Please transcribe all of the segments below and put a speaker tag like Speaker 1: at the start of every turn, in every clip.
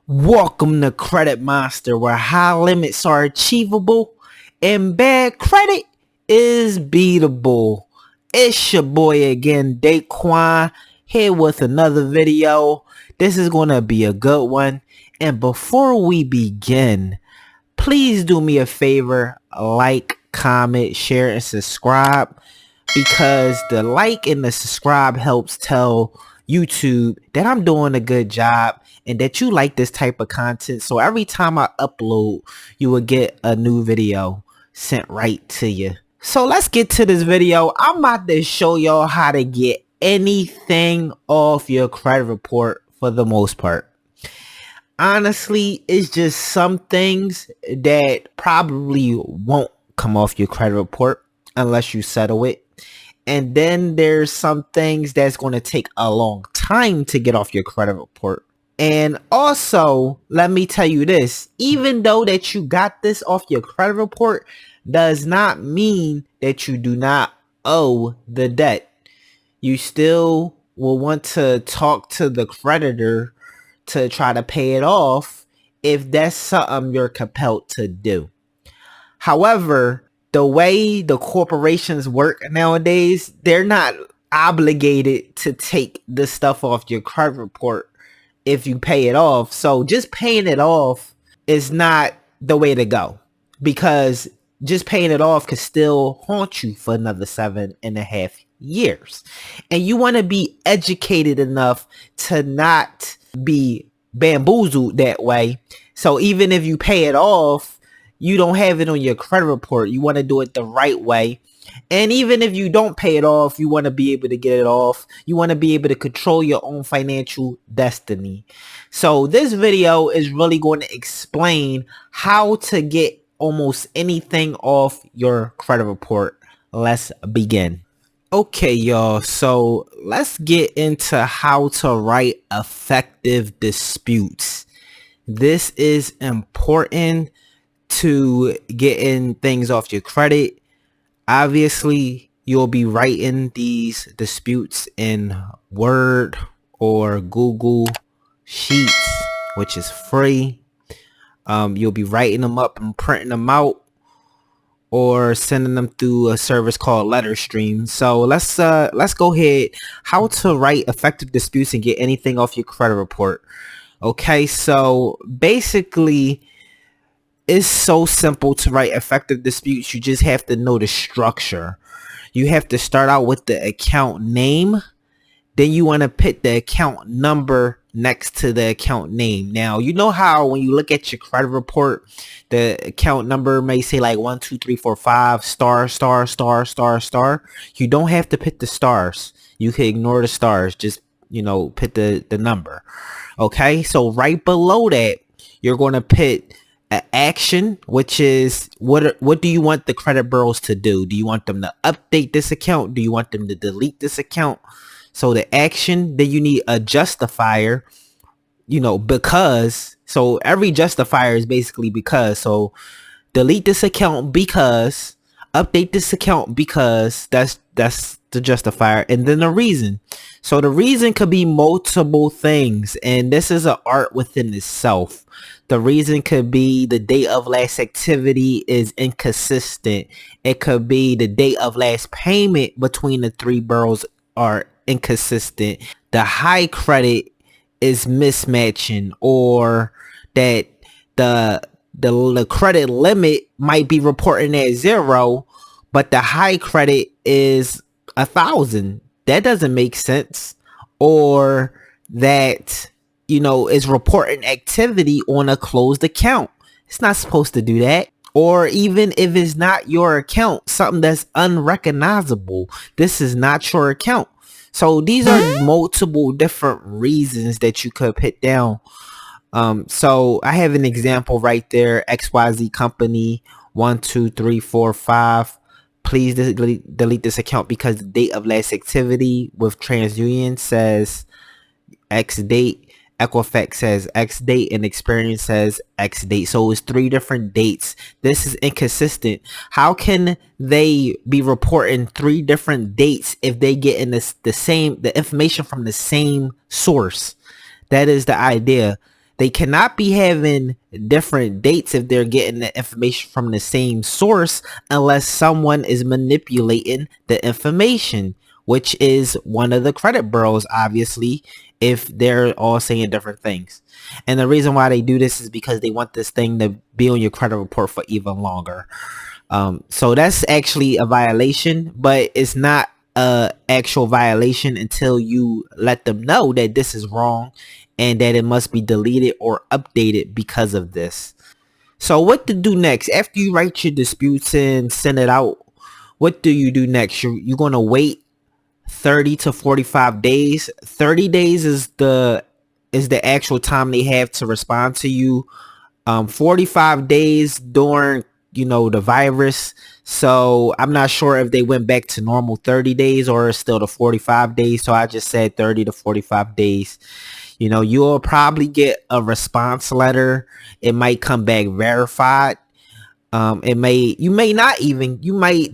Speaker 1: Welcome to Credit Monster, where high limits are achievable and bad credit is beatable. It's your boy again, Daquan, here with another video. This is going to be a good one. And before we begin, please do me a favor, like, comment, share, and subscribe, because the like and the subscribe helps tell YouTube that I'm doing a good job and that you like this type of content. So every time I upload, you will get a new video sent right to you. So let's get to this video. I'm about to show y'all how to get anything off your credit report for the most part. Honestly, it's just some things that probably won't come off your credit report unless you settle it. And then there's some things that's going to take a long time to get off your credit report. And also, let me tell you this, even though that you got this off your credit report, does not mean that you do not owe the debt. You still will want to talk to the creditor to try to pay it off if that's something you're compelled to do. However, the way the corporations work nowadays, they're not obligated to take the stuff off your credit report if you pay it off. So just paying it off is not the way to go, because just paying it off could still haunt you for another 7.5 years. And you want to be educated enough to not be bamboozled that way. So even if you pay it off, you don't have it on your credit report. You want to do it the right way. And even if you don't pay it off, you want to be able to get it off. You want to be able to control your own financial destiny. So this video is really going to explain how to get almost anything off your credit report. Let's begin. Okay, y'all, so let's get into how to write effective disputes. This is important to getting things off your credit. Obviously, you'll be writing these disputes in Word or Google Sheets, which is free. You'll be writing them up and printing them out, or sending them through a service called LetterStream. So let's go ahead. How to write effective disputes and get anything off your credit report. Okay, so basically, it's so simple to write effective disputes. You just have to know the structure. You have to start out with the account name. Then you want to put the account number next to the account name. Now, you know how when you look at your credit report, the account number may say like 1, 2, 3, 4, 5 star, star, star, star, star. You don't have to put the stars. You can ignore the stars. Just, put the number. Okay, so right below that, you're going to put an action, which is what do you want the credit bureaus to do? Do you want them to update this account? Do you want them to delete this account? So the action, then you need a justifier, because. So every justifier is basically because. So delete this account because, update this account because, that's the justifier. And then the reason. So the reason could be multiple things, and this is an art within itself. The reason could be the date of last activity is inconsistent. It could be the date of last payment between the three bureaus are inconsistent. The high credit is mismatching, or that the credit limit might be reporting at 0, but the high credit is 1,000. That doesn't make sense. Or that is reporting activity on a closed account. It's not supposed to do that. Or even if it's not your account, something that's unrecognizable, this is not your account. So these are multiple different reasons that you could put down. So I have an example right there. XYZ company 1, 2, 3, 4, 5. Please delete this account because the date of last activity with TransUnion says X date. Equifax says X date, and Experian says X date. So it's 3 different dates. This is inconsistent. How can they be reporting 3 different dates if they get in the information from the same source? That is the idea. They cannot be having different dates if they're getting the information from the same source unless someone is manipulating the information, which is one of the credit bureaus, obviously, if they're all saying different things. And the reason why they do this is because they want this thing to be on your credit report for even longer. So that's actually a violation, but it's not a actual violation until you let them know that this is wrong and that it must be deleted or updated because of this. So what to do next? After you write your disputes and send it out, what do you do next? You're going to wait 30 to 45 days. 30 days is the actual time they have to respond to you. 45 days during the virus. So I'm not sure if they went back to normal 30 days or still the 45 days. So I just said 30 to 45 days. You'll probably get a response letter. It might come back verified. They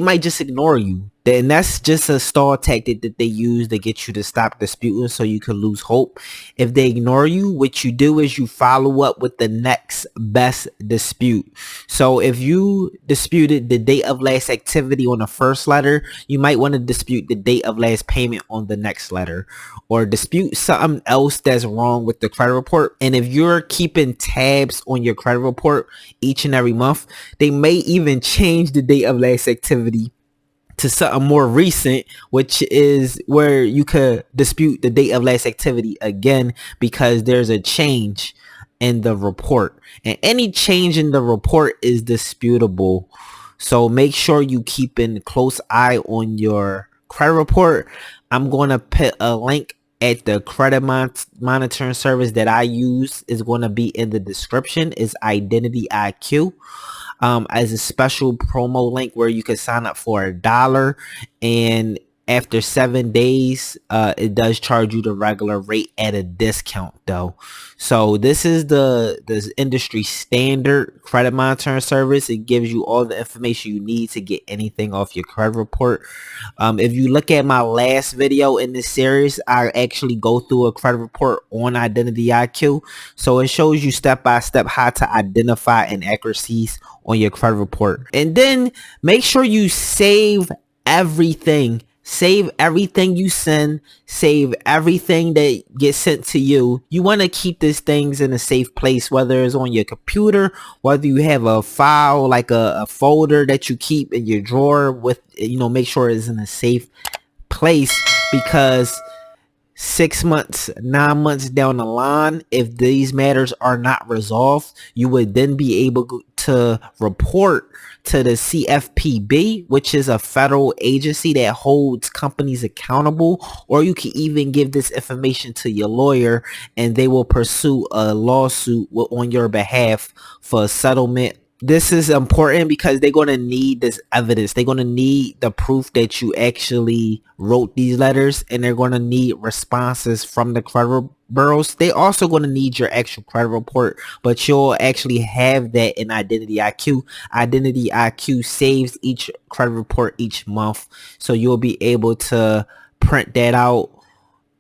Speaker 1: might just ignore you. And that's just a stall tactic that they use to get you to stop disputing so you can lose hope. If they ignore you, what you do is you follow up with the next best dispute. So if you disputed the date of last activity on the first letter, you might want to dispute the date of last payment on the next letter, or dispute something else that's wrong with the credit report. And if you're keeping tabs on your credit report each and every month, they may even change the date of last activity to something more recent, which is where you could dispute the date of last activity again because there's a change in the report, and any change in the report is disputable. So make sure you keep a close eye on your credit report. I'm going to put a link at the credit monitoring service that I use. Is going to be in the description. Is Identity IQ. As a special promo link where you can sign up for $1, and after 7 days, it does charge you the regular rate at a discount though. So this is the industry standard credit monitoring service. It gives you all the information you need to get anything off your credit report. If you look at my last video in this series, I actually go through a credit report on Identity IQ. So it shows you step by step how to identify inaccuracies on your credit report. And then make sure you save everything. Save everything you send. Save everything that gets sent to you. You want to keep these things in a safe place, whether it's on your computer, whether you have a file like a folder that you keep in your drawer with, make sure it's in a safe place, because 6 months, 9 months down the line, if these matters are not resolved, you would then be able to report to the CFPB, which is a federal agency that holds companies accountable, or you can even give this information to your lawyer and they will pursue a lawsuit on your behalf for a settlement. This is important because they're going to need this evidence. They're going to need the proof that you actually wrote these letters, and they're going to need responses from the credit bureaus. They also going to need your actual credit report, but you'll actually have that in Identity IQ. Identity IQ saves each credit report each month, so you'll be able to print that out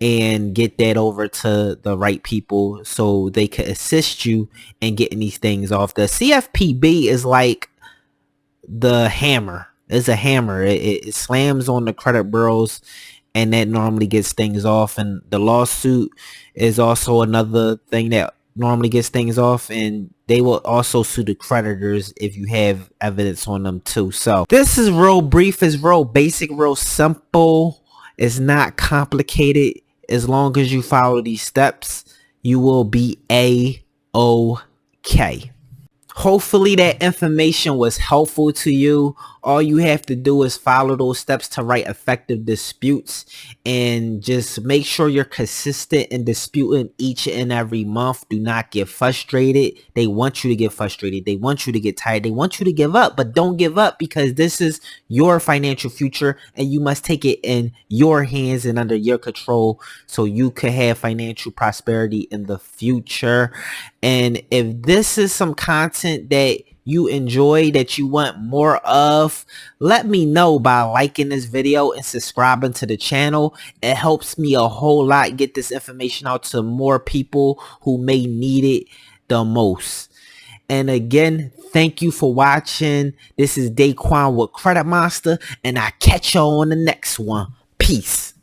Speaker 1: and get that over to the right people so they can assist you in getting these things off. The CFPB is like the hammer. It's a hammer. It slams on the credit bureaus, and that normally gets things off. And the lawsuit is also another thing that normally gets things off, and they will also sue the creditors if you have evidence on them too. So this is real brief. It's real basic, real simple. It's not complicated. As long as you follow these steps, you will be A-OK. Hopefully that information was helpful to you. All you have to do is follow those steps to write effective disputes, and just make sure you're consistent in disputing each and every month. Do not get frustrated. They want you to get frustrated. They want you to get tired. They want you to give up, but don't give up, because this is your financial future and you must take it in your hands and under your control so you can have financial prosperity in the future. And if this is some content that you enjoy, that you want more of, let me know by liking this video and subscribing to the channel. It helps me a whole lot get this information out to more people who may need it the most. And again, thank you for watching. This is Daquan with Credit Monster, and I catch y'all on the next one. Peace.